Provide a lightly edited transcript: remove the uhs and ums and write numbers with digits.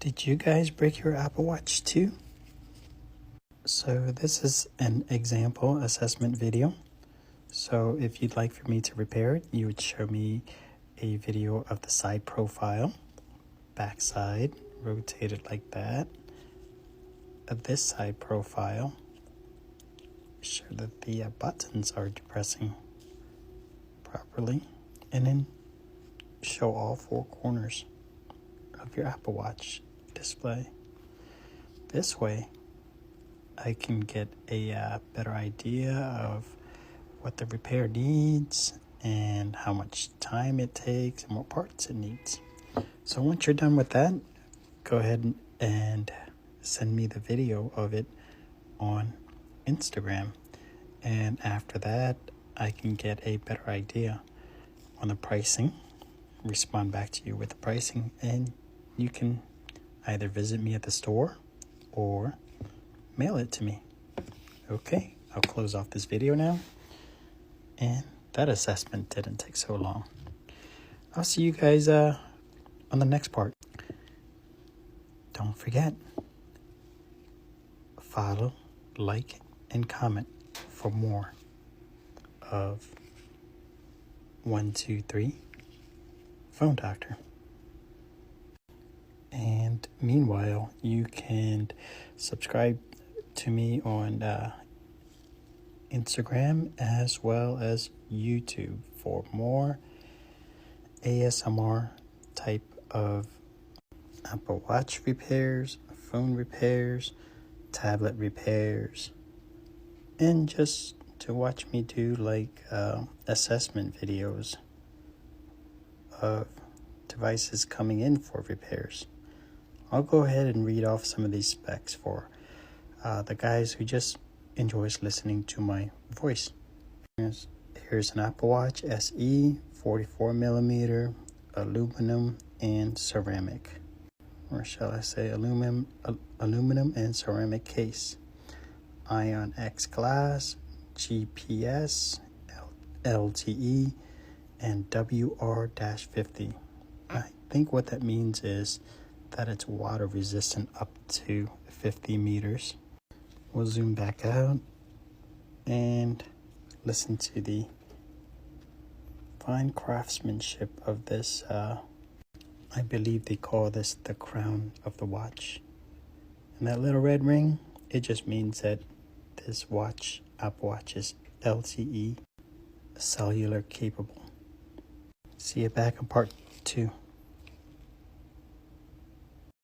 Did you guys break your Apple Watch too? So this is an example assessment video. So if you'd like for me to repair it, you would show me a video of the side profile, back side, rotated like that. Of this side profile, show that the buttons are depressing properly, and then show all four corners of your Apple Watch display. This way I can get a better idea of what the repair needs and how much time it takes and what parts it needs. So once you're done with that, go ahead and send me the video of it on Instagram, and after that I can get a better idea on the pricing, respond back to you with the pricing, and you can either visit me at the store or mail it to me. Okay, I'll close off this video now, and that assessment didn't take so long. I'll see you guys on the next part. Don't forget, follow, like, and comment for more of 123 Phone Doctor. And meanwhile, you can subscribe to me on Instagram as well as YouTube for more ASMR type of Apple Watch repairs, phone repairs, tablet repairs, and just to watch me do like assessment videos of devices coming in for repairs. I'll go ahead and read off some of these specs for the guys who just enjoys listening to my voice. Here's an Apple Watch SE, 44mm, aluminum and ceramic, or shall I say aluminum and ceramic case, Ion X glass, GPS, LTE, and WR-50. I think what that means is that it's water resistant up to 50 meters. We'll zoom back out and listen to the fine craftsmanship of this. I believe they call this the crown of the watch. And that little red ring, it just means that this watch, Apple Watch, is LTE cellular capable. See you back in part 2.